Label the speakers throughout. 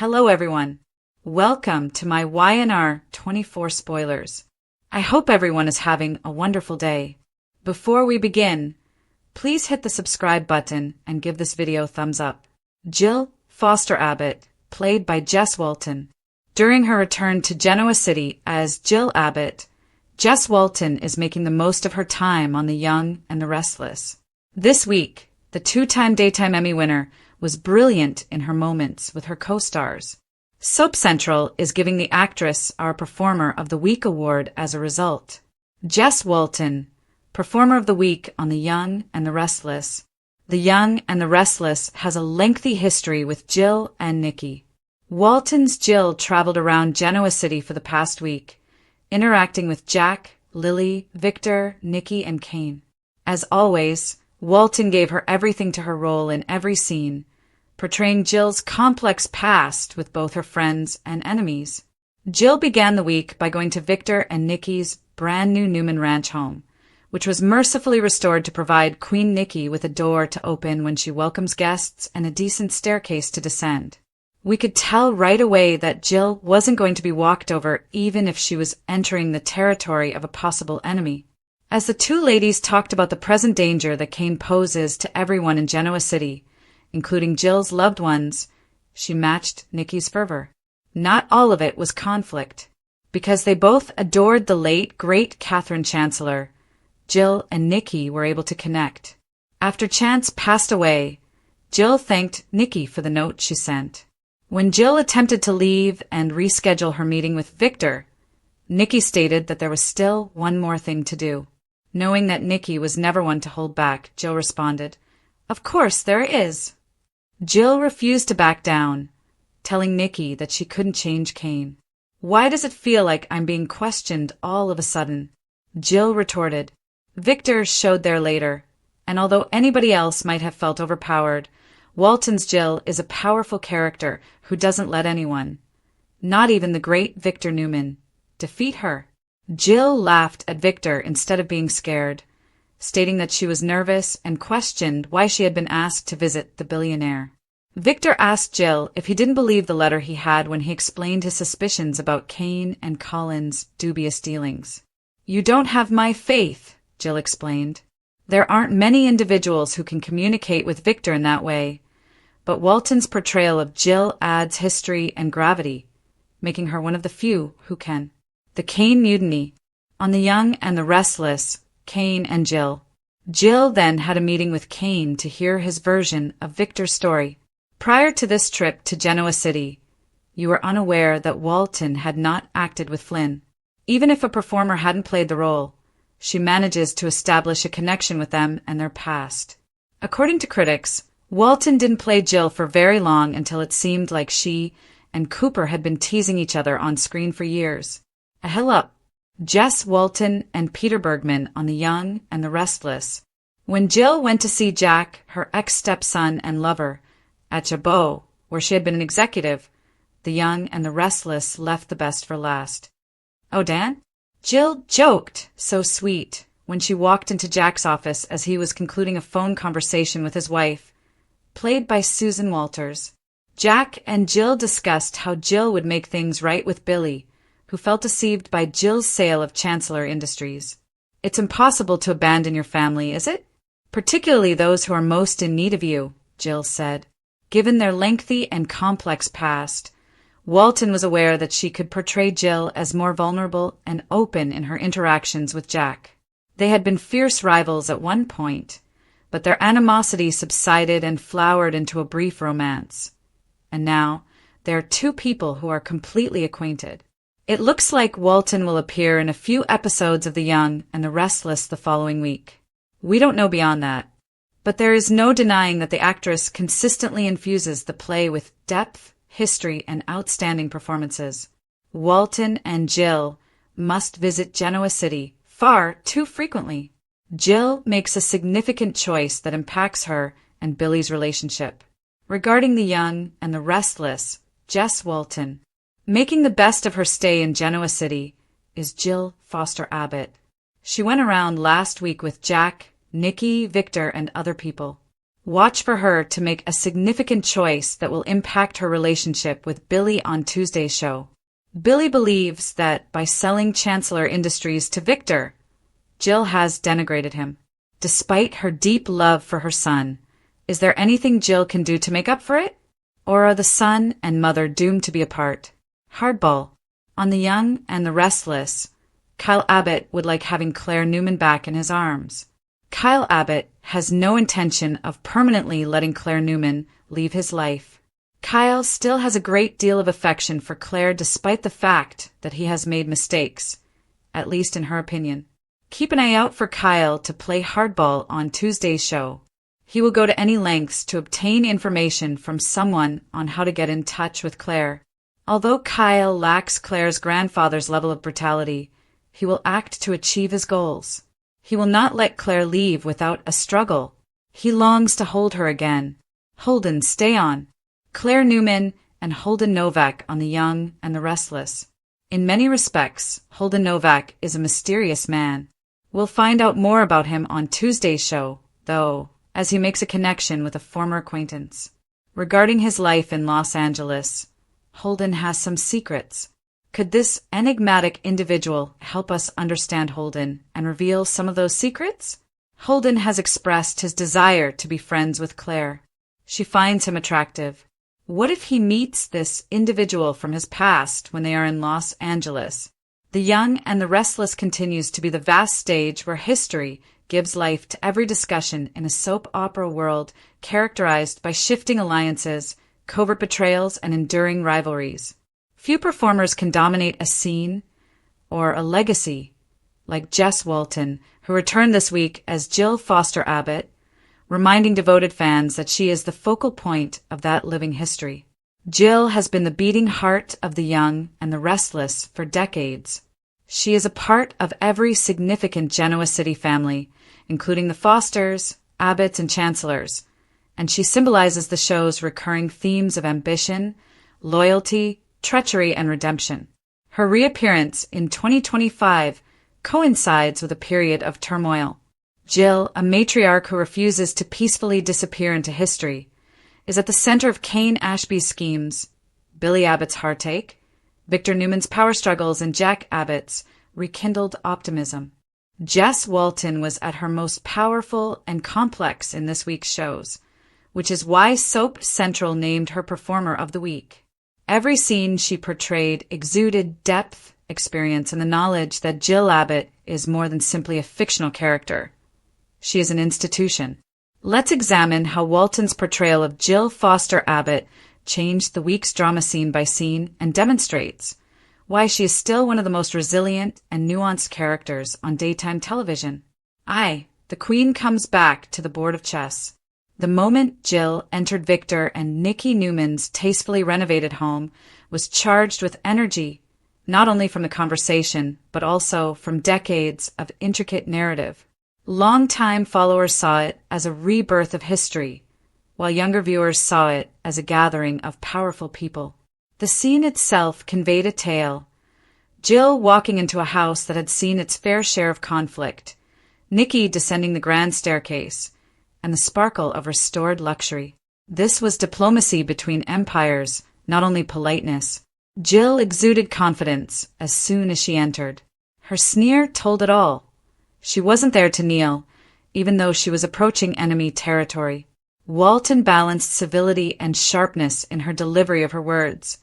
Speaker 1: Hello everyone. Welcome to my YNR 24 spoilers. I hope everyone is having a wonderful day. Before we begin, please hit the subscribe button and give this video a thumbs up. Jill Foster Abbott, played by Jess Walton. During her return to Genoa City as Jill Abbott, Jess Walton is making the most of her time on The Young and the Restless. This week, the two-time Daytime Emmy winner was brilliant in her moments with her co-stars. Soap Central is giving the actress our Performer of the Week award as a result. Jess Walton, Performer of the Week on The Young and the Restless. The Young and the Restless has a lengthy history with Jill and Nikki. Walton's Jill traveled around Genoa City for the past week, interacting with Jack, Lily, Victor, Nikki, and Kane. As always, Walton gave her everything to her role in every scene, portraying Jill's complex past with both her friends and enemies. Jill began the week by going to Victor and Nikki's brand new Newman Ranch home, which was mercifully restored to provide Queen Nikki with a door to open when she welcomes guests and a decent staircase to descend. We could tell right away that Jill wasn't going to be walked over even if she was entering the territory of a possible enemy. As the two ladies talked about the present danger that Kane poses to everyone in Genoa City, including Jill's loved ones, she matched Nikki's fervor. Not all of it was conflict. Because they both adored the late, great Catherine Chancellor, Jill and Nikki were able to connect. After Chance passed away, Jill thanked Nikki for the note she sent. When Jill attempted to leave and reschedule her meeting with Victor, Nikki stated that there was still one more thing to do. Knowing that Nikki was never one to hold back, Jill responded, "Of course there is." Jill refused to back down, telling Nikki that she couldn't change Kane. "Why does it feel like I'm being questioned all of a sudden?" Jill retorted. Victor showed there later, and although anybody else might have felt overpowered, Walton's Jill is a powerful character who doesn't let anyone, not even the great Victor Newman, defeat her. Jill laughed at Victor instead of being scared, stating that she was nervous and questioned why she had been asked to visit the billionaire. Victor asked Jill if he didn't believe the letter he had when he explained his suspicions about Kane and Colin's dubious dealings. "You don't have my faith," Jill explained. There aren't many individuals who can communicate with Victor in that way, but Walton's portrayal of Jill adds history and gravity, making her one of the few who can. The Kane Mutiny. On The Young and the Restless, Kane and Jill. Jill then had a meeting with Kane to hear his version of Victor's story. Prior to this trip to Genoa City, you were unaware that Walton had not acted with Flynn. Even if a performer hadn't played the role, she manages to establish a connection with them and their past. According to critics, Walton didn't play Jill for very long until it seemed like she and Cooper had been teasing each other on screen for years. A hell up. Jess Walton and Peter Bergman on The Young and the Restless. When Jill went to see Jack, her ex-stepson and lover, at Chabot, where she had been an executive, The Young and the Restless left the best for last. "Oh, Dan?" Jill joked, so sweet, when she walked into Jack's office as he was concluding a phone conversation with his wife, played by Susan Walters. Jack and Jill discussed how Jill would make things right with Billy, who felt deceived by Jill's sale of Chancellor Industries. "It's impossible to abandon your family, is it? Particularly those who are most in need of you," Jill said. Given their lengthy and complex past, Walton was aware that she could portray Jill as more vulnerable and open in her interactions with Jack. They had been fierce rivals at one point, but their animosity subsided and flowered into a brief romance. And now, they are two people who are completely acquainted. It looks like Walton will appear in a few episodes of The Young and the Restless the following week. We don't know beyond that, but there is no denying that the actress consistently infuses the play with depth, history, and outstanding performances. Walton and Jill must visit Genoa City far too frequently. Jill makes a significant choice that impacts her and Billy's relationship. Regarding The Young and the Restless, Jess Walton, making the best of her stay in Genoa City, is Jill Foster Abbott. She went around last week with Jack, Nikki, Victor, and other people. Watch for her to make a significant choice that will impact her relationship with Billy on Tuesday's show. Billy believes that by selling Chancellor Industries to Victor, Jill has denigrated him. Despite her deep love for her son, is there anything Jill can do to make up for it? Or are the son and mother doomed to be apart? Hardball. On The Young and the Restless, Kyle Abbott would like having Claire Newman back in his arms. Kyle Abbott has no intention of permanently letting Claire Newman leave his life. Kyle still has a great deal of affection for Claire despite the fact that he has made mistakes, at least in her opinion. Keep an eye out for Kyle to play hardball on Tuesday's show. He will go to any lengths to obtain information from someone on how to get in touch with Claire. Although Kyle lacks Claire's grandfather's level of brutality, he will act to achieve his goals. He will not let Claire leave without a struggle. He longs to hold her again. Holden, stay on. Claire Newman and Holden Novak on The Young and the Restless. In many respects, Holden Novak is a mysterious man. We'll find out more about him on Tuesday's show, though, as he makes a connection with a former acquaintance. Regarding his life in Los Angeles, Holden has some secrets. Could this enigmatic individual help us understand Holden and reveal some of those secrets? Holden has expressed his desire to be friends with Claire. She finds him attractive. What if he meets this individual from his past when they are in Los Angeles? The Young and the Restless continues to be the vast stage where history gives life to every discussion in a soap opera world characterized by shifting alliances, covert betrayals, and enduring rivalries. Few performers can dominate a scene or a legacy like Jess Walton, who returned this week as Jill Foster Abbott, reminding devoted fans that she is the focal point of that living history. Jill has been the beating heart of The Young and the Restless for decades. She is a part of every significant Genoa City family, including the Fosters, Abbotts, and Chancellors, and she symbolizes the show's recurring themes of ambition, loyalty, treachery, and redemption. Her reappearance in 2025 coincides with a period of turmoil. Jill, a matriarch who refuses to peacefully disappear into history, is at the center of Kane Ashby's schemes, Billy Abbott's heartache, Victor Newman's power struggles, and Jack Abbott's rekindled optimism. Jess Walton was at her most powerful and complex in this week's shows, which is why Soap Central named her Performer of the Week. Every scene she portrayed exuded depth, experience, and the knowledge that Jill Abbott is more than simply a fictional character. She is an institution. Let's examine how Walton's portrayal of Jill Foster Abbott changed the week's drama scene by scene and demonstrates why she is still one of the most resilient and nuanced characters on daytime television. The Queen comes back to the board of chess. The moment Jill entered Victor and Nikki Newman's tastefully renovated home was charged with energy, not only from the conversation, but also from decades of intricate narrative. Longtime followers saw it as a rebirth of history, while younger viewers saw it as a gathering of powerful people. The scene itself conveyed a tale. Jill walking into a house that had seen its fair share of conflict, Nikki descending the grand staircase, and the sparkle of restored luxury. This was diplomacy between empires, not only politeness. Jill exuded confidence as soon as she entered. Her sneer told it all. She wasn't there to kneel, even though she was approaching enemy territory. Walton balanced civility and sharpness in her delivery of her words,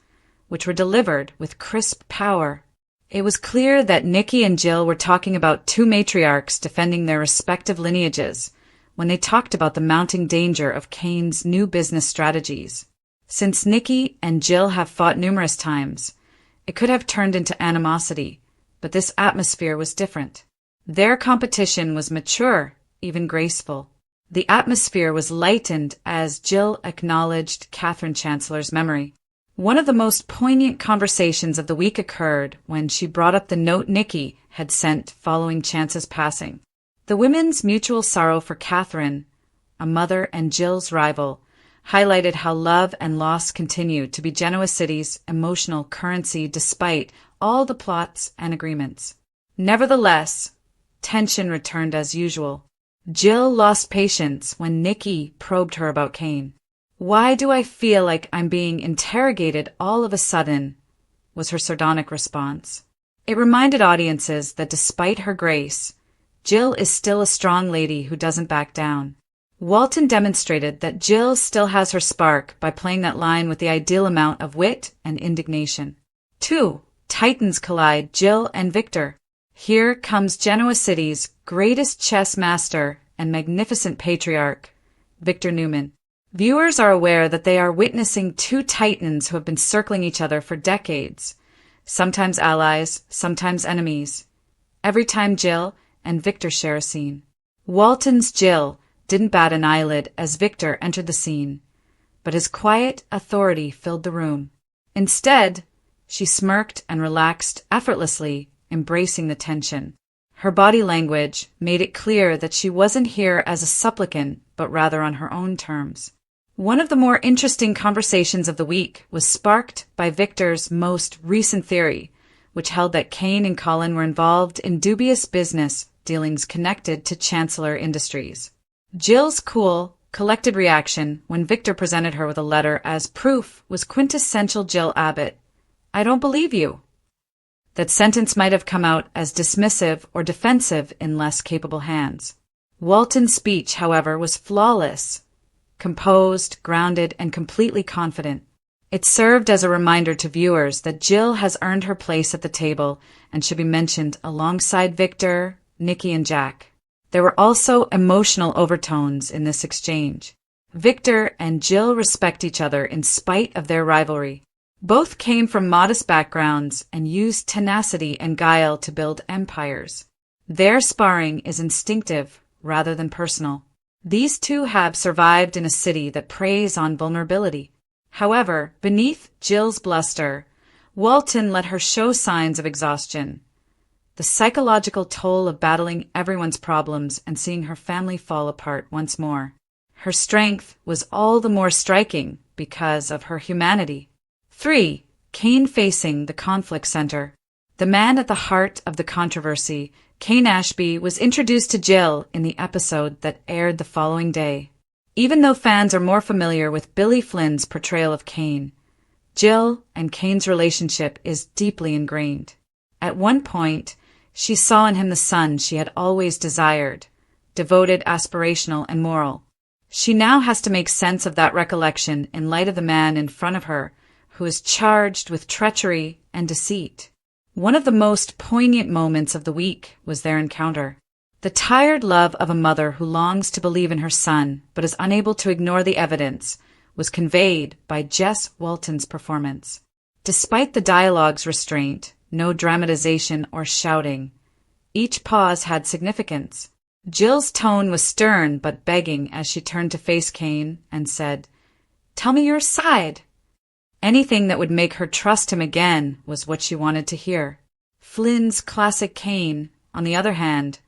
Speaker 1: which were delivered with crisp power. It was clear that Nikki and Jill were talking about two matriarchs defending their respective lineages when they talked about the mounting danger of Kane's new business strategies. Since Nikki and Jill have fought numerous times, it could have turned into animosity, but this atmosphere was different. Their competition was mature, even graceful. The atmosphere was lightened as Jill acknowledged Catherine Chancellor's memory. One of the most poignant conversations of the week occurred when she brought up the note Nikki had sent following Chance's passing. The women's mutual sorrow for Catherine, a mother and Jill's rival, highlighted how love and loss continued to be Genoa City's emotional currency despite all the plots and agreements. Nevertheless, tension returned as usual. Jill lost patience when Nikki probed her about Kane. "Why do I feel like I'm being interrogated all of a sudden?" was her sardonic response. It reminded audiences that despite her grace, Jill is still a strong lady who doesn't back down. Walton demonstrated that Jill still has her spark by playing that line with the ideal amount of wit and indignation. 2. Titans collide, Jill and Victor. Here comes Genoa City's greatest chess master and magnificent patriarch, Victor Newman. Viewers are aware that they are witnessing two titans who have been circling each other for decades, sometimes allies, sometimes enemies. Every time Jill and Victor share a scene. Walton's Jill didn't bat an eyelid as Victor entered the scene, but his quiet authority filled the room. Instead, she smirked and relaxed effortlessly, embracing the tension. Her body language made it clear that she wasn't here as a supplicant, but rather on her own terms. One of the more interesting conversations of the week was sparked by Victor's most recent theory, which held that Kane and Colin were involved in dubious business dealings connected to Chancellor Industries. Jill's cool, collected reaction when Victor presented her with a letter as proof was quintessential Jill Abbott. "I don't believe you." That sentence might have come out as dismissive or defensive in less capable hands. Walton's speech, however, was flawless, composed, grounded, and completely confident. It served as a reminder to viewers that Jill has earned her place at the table and should be mentioned alongside Victor, Nikki, and Jack. There were also emotional overtones in this exchange. Victor and Jill respect each other in spite of their rivalry. Both came from modest backgrounds and used tenacity and guile to build empires. Their sparring is instinctive rather than personal. These two have survived in a city that preys on vulnerability. However, beneath Jill's bluster, Walton let her show signs of exhaustion. The psychological toll of battling everyone's problems and seeing her family fall apart once more. Her strength was all the more striking because of her humanity. 3. Kane facing the conflict center. The man at the heart of the controversy, Kane Ashby, was introduced to Jill in the episode that aired the following day. Even though fans are more familiar with Billy Flynn's portrayal of Kane, Jill and Kane's relationship is deeply ingrained. At one point, she saw in him the son she had always desired, devoted, aspirational, and moral. She now has to make sense of that recollection in light of the man in front of her, who is charged with treachery and deceit. One of the most poignant moments of the week was their encounter. The tired love of a mother who longs to believe in her son but is unable to ignore the evidence was conveyed by Jess Walton's performance. Despite the dialogue's restraint, no dramatization or shouting, each pause had significance. Jill's tone was stern but begging as she turned to face Kane and said, "Tell me your side." Anything that would make her trust him again was what she wanted to hear. Flynn's classic Kane, on the other hand,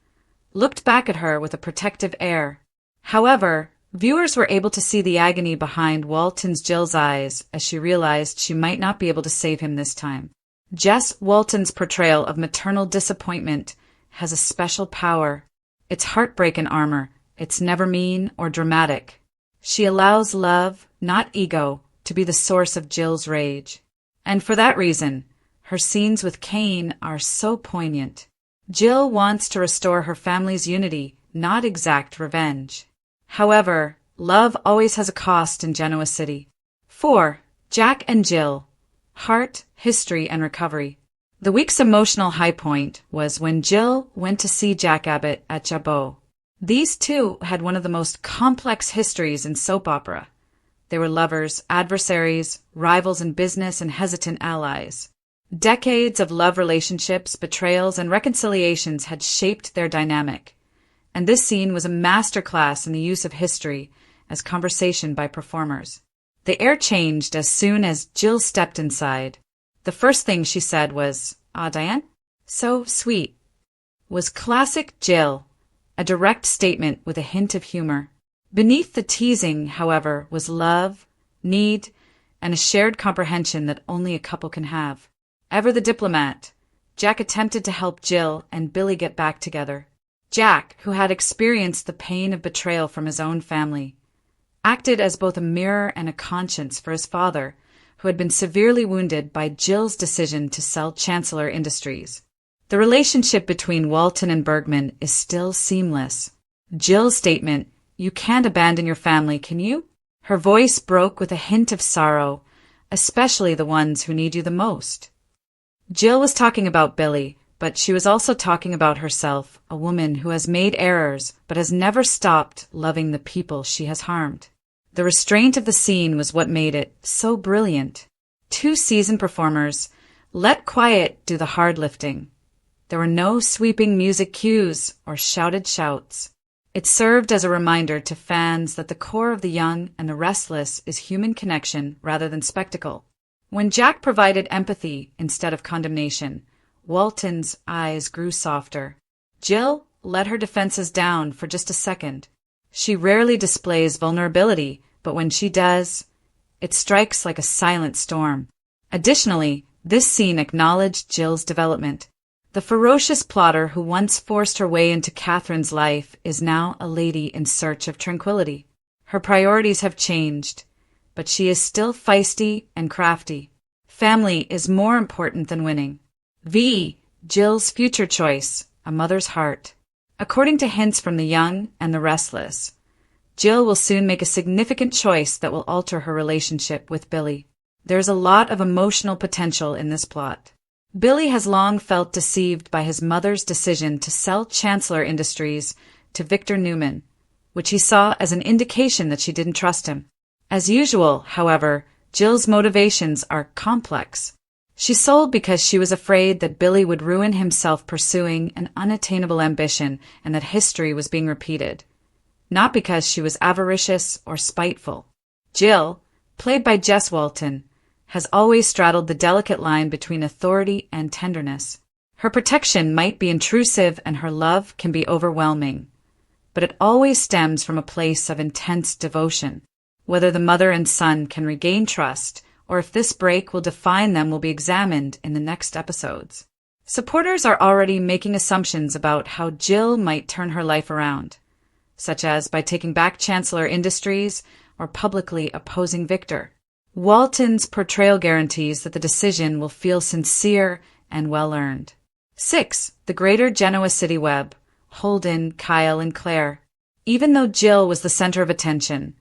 Speaker 1: looked back at her with a protective air. However, viewers were able to see the agony behind Walton's Jill's eyes as she realized she might not be able to save him this time. Jess Walton's portrayal of maternal disappointment has a special power. It's heartbreak in armor. It's never mean or dramatic. She allows love, not ego, to be the source of Jill's rage. And for that reason, her scenes with Kane are so poignant. Jill wants to restore her family's unity, not exact revenge. However, love always has a cost in Genoa City. 4. Jack and Jill. Heart, history, and recovery. The week's emotional high point was when Jill went to see Jack Abbott at Jabot. These two had one of the most complex histories in soap opera. They were lovers, adversaries, rivals in business, and hesitant allies. Decades of love relationships, betrayals, and reconciliations had shaped their dynamic, and this scene was a masterclass in the use of history as conversation by performers. The air changed as soon as Jill stepped inside. The first thing she said was, "Ah, Diane? So sweet." Was classic Jill, a direct statement with a hint of humor. Beneath the teasing, however, was love, need, and a shared comprehension that only a couple can have. Ever the diplomat, Jack attempted to help Jill and Billy get back together. Jack, who had experienced the pain of betrayal from his own family, acted as both a mirror and a conscience for his father, who had been severely wounded by Jill's decision to sell Chancellor Industries. The relationship between Walton and Bergman is still seamless. Jill's statement, "You can't abandon your family, can you?" Her voice broke with a hint of sorrow, especially the ones who need you the most. Jill was talking about Billy, but she was also talking about herself, a woman who has made errors but has never stopped loving the people she has harmed. The restraint of the scene was what made it so brilliant. Two seasoned performers let quiet do the hard lifting. There were no sweeping music cues or shouted shouts. It served as a reminder to fans that the core of The Young and the Restless is human connection rather than spectacle. When Jack provided empathy instead of condemnation, Walton's eyes grew softer. Jill let her defenses down for just a second. She rarely displays vulnerability, but when she does, it strikes like a silent storm. Additionally, this scene acknowledged Jill's development. The ferocious plotter who once forced her way into Catherine's life is now a lady in search of tranquility. Her priorities have changed, but she is still feisty and crafty. Family is more important than winning. Jill's future choice, a mother's heart. According to hints from The Young and the Restless, Jill will soon make a significant choice that will alter her relationship with Billy. There's a lot of emotional potential in this plot. Billy has long felt deceived by his mother's decision to sell Chancellor Industries to Victor Newman, which he saw as an indication that she didn't trust him. As usual, however, Jill's motivations are complex. She sold because she was afraid that Billy would ruin himself pursuing an unattainable ambition and that history was being repeated, not because she was avaricious or spiteful. Jill, played by Jess Walton, has always straddled the delicate line between authority and tenderness. Her protection might be intrusive and her love can be overwhelming, but it always stems from a place of intense devotion. Whether the mother and son can regain trust, or if this break will define them, will be examined in the next episodes. Supporters are already making assumptions about how Jill might turn her life around, such as by taking back Chancellor Industries or publicly opposing Victor. Walton's portrayal guarantees that the decision will feel sincere and well-earned. 6. The Greater Genoa City Web. Holden, Kyle, and Claire. Even though Jill was the center of attention,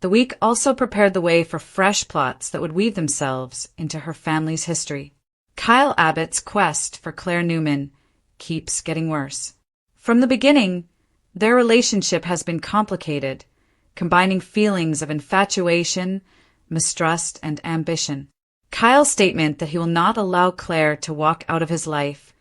Speaker 1: the week also prepared the way for fresh plots that would weave themselves into her family's history. Kyle Abbott's quest for Claire Newman keeps getting worse. From the beginning, their relationship has been complicated, combining feelings of infatuation, mistrust, and ambition. Kyle's statement that he will not allow Claire to walk out of his life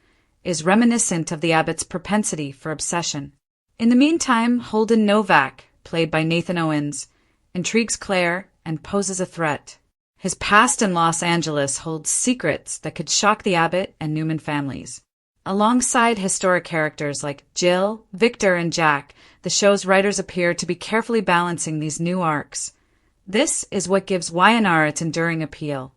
Speaker 1: is reminiscent of the Abbotts' propensity for obsession. In the meantime, Holden Novak, played by Nathan Owens, intrigues Claire and poses a threat. His past in Los Angeles holds secrets that could shock the Abbott and Newman families. Alongside historic characters like Jill, Victor, and Jack, the show's writers appear to be carefully balancing these new arcs. This is what gives Y&R its enduring appeal.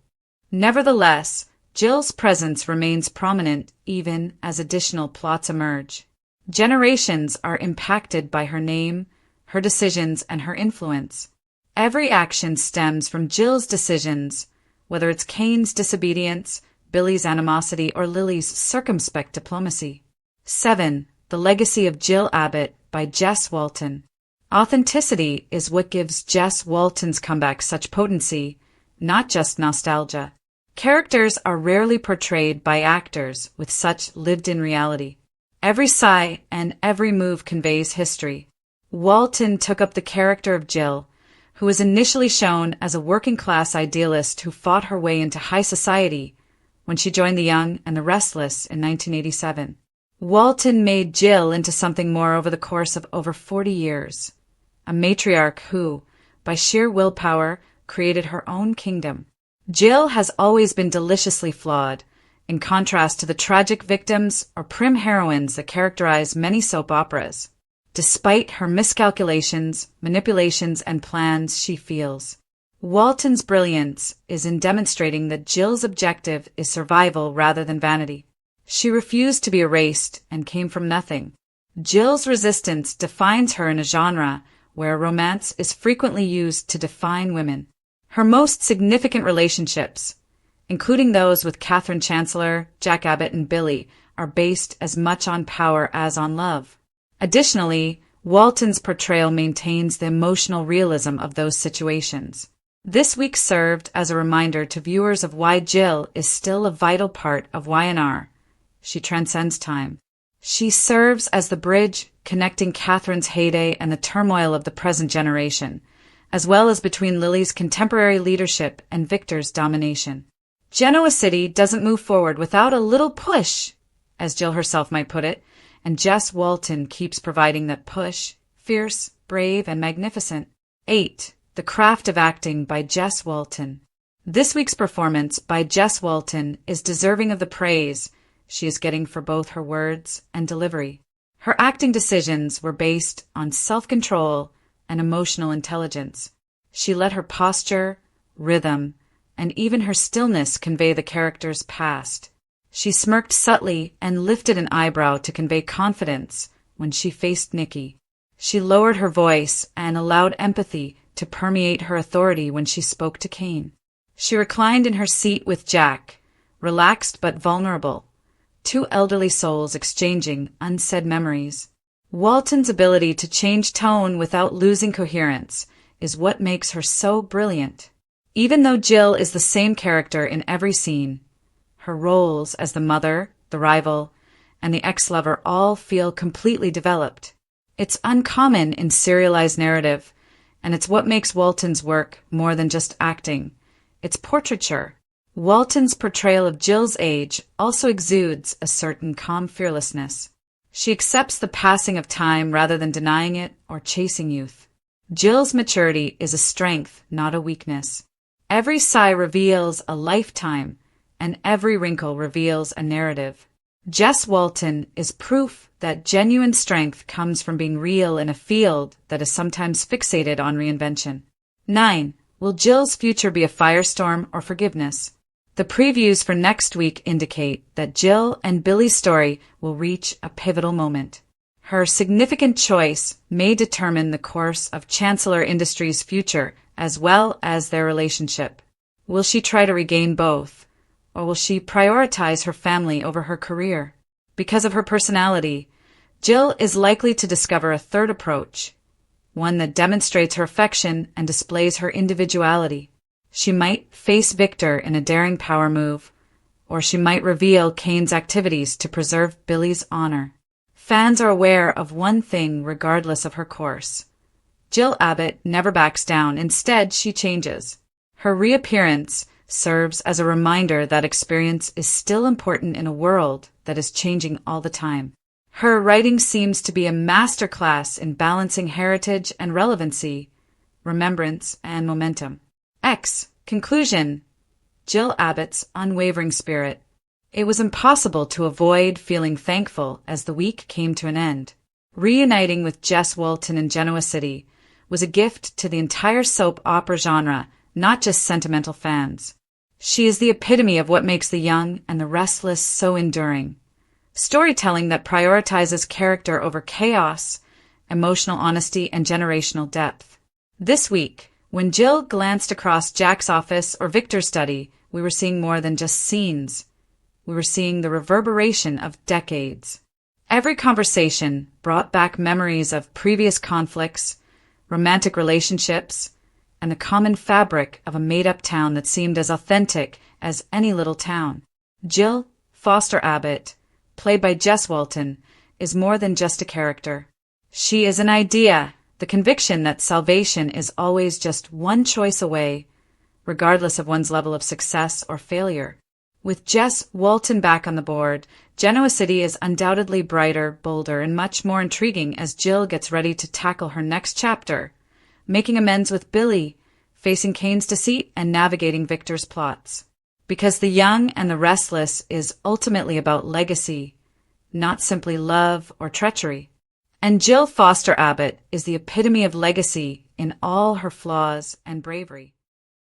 Speaker 1: Nevertheless, Jill's presence remains prominent even as additional plots emerge. Generations are impacted by her name, her decisions, and her influence. Every action stems from Jill's decisions, whether it's Kane's disobedience, Billy's animosity, or Lily's circumspect diplomacy. 7. The Legacy of Jill Abbott by Jess Walton. Authenticity is what gives Jess Walton's comeback such potency, not just nostalgia. Characters are rarely portrayed by actors with such lived-in reality. Every sigh and every move conveys history. Walton took up the character of Jill, who was initially shown as a working-class idealist who fought her way into high society when she joined The Young and the Restless in 1987. Walton made Jill into something more over the course of over 40 years. A matriarch who, by sheer willpower, created her own kingdom. Jill has always been deliciously flawed, in contrast to the tragic victims or prim heroines that characterize many soap operas. Despite her miscalculations, manipulations, and plans she feels. Walton's brilliance is in demonstrating that Jill's objective is survival rather than vanity. She refused to be erased and came from nothing. Jill's resistance defines her in a genre where romance is frequently used to define women. Her most significant relationships, including those with Catherine Chancellor, Jack Abbott, and Billy, are based as much on power as on love. Additionally, Walton's portrayal maintains the emotional realism of those situations. This week served as a reminder to viewers of why Jill is still a vital part of Y&R. She transcends time. She serves as the bridge connecting Catherine's heyday and the turmoil of the present generation, as well as between Lily's contemporary leadership and Victor's domination. Genoa City doesn't move forward without a little push, as Jill herself might put it, and Jess Walton keeps providing that push, fierce, brave, and magnificent. 8. The Craft of Acting by Jess Walton. This week's performance by Jess Walton is deserving of the praise she is getting for both her words and delivery. Her acting decisions were based on self-control and emotional intelligence. She let her posture, rhythm, and even her stillness convey the character's past. She smirked subtly and lifted an eyebrow to convey confidence when she faced Nikki. She lowered her voice and allowed empathy to permeate her authority when she spoke to Kane. She reclined in her seat with Jack, relaxed but vulnerable, two elderly souls exchanging unsaid memories. Walton's ability to change tone without losing coherence is what makes her so brilliant. Even though Jill is the same character in every scene, her roles as the mother, the rival, and the ex-lover all feel completely developed. It's uncommon in serialized narrative, and it's what makes Walton's work more than just acting. It's portraiture. Walton's portrayal of Jill's age also exudes a certain calm fearlessness. She accepts the passing of time rather than denying it or chasing youth. Jill's maturity is a strength, not a weakness. Every sigh reveals a lifetime, and every wrinkle reveals a narrative. Jess Walton is proof that genuine strength comes from being real in a field that is sometimes fixated on reinvention. 9. Will Jill's future be a firestorm or forgiveness? The previews for next week indicate that Jill and Billy's story will reach a pivotal moment. Her significant choice may determine the course of Chancellor Industries' future as well as their relationship. Will she try to regain both, or will she prioritize her family over her career? Because of her personality, Jill is likely to discover a third approach, one that demonstrates her affection and displays her individuality. She might face Victor in a daring power move, or she might reveal Kane's activities to preserve Billy's honor. Fans are aware of one thing regardless of her course. Jill Abbott never backs down. Instead, she changes. Her reappearance serves as a reminder that experience is still important in a world that is changing all the time. Her writing seems to be a masterclass in balancing heritage and relevancy, remembrance and momentum. Conclusion. Jill Abbott's unwavering spirit. It was impossible to avoid feeling thankful as the week came to an end. Reuniting with Jess Walton in Genoa City was a gift to the entire soap opera genre, not just sentimental fans. She is the epitome of what makes the young and the restless so enduring. Storytelling that prioritizes character over chaos, emotional honesty, and generational depth. This week, when Jill glanced across Jack's office or Victor's study, we were seeing more than just scenes. We were seeing the reverberation of decades. Every conversation brought back memories of previous conflicts, romantic relationships, and the common fabric of a made-up town that seemed as authentic as any little town. Jill Foster Abbott, played by Jess Walton, is more than just a character. She is an idea, the conviction that salvation is always just one choice away, regardless of one's level of success or failure. With Jess Walton back on the board, Genoa City is undoubtedly brighter, bolder, and much more intriguing as Jill gets ready to tackle her next chapter, making amends with Billy, facing Kane's deceit, and navigating Victor's plots. Because the young and the restless is ultimately about legacy, not simply love or treachery. And Jill Foster Abbott is the epitome of legacy in all her flaws and bravery.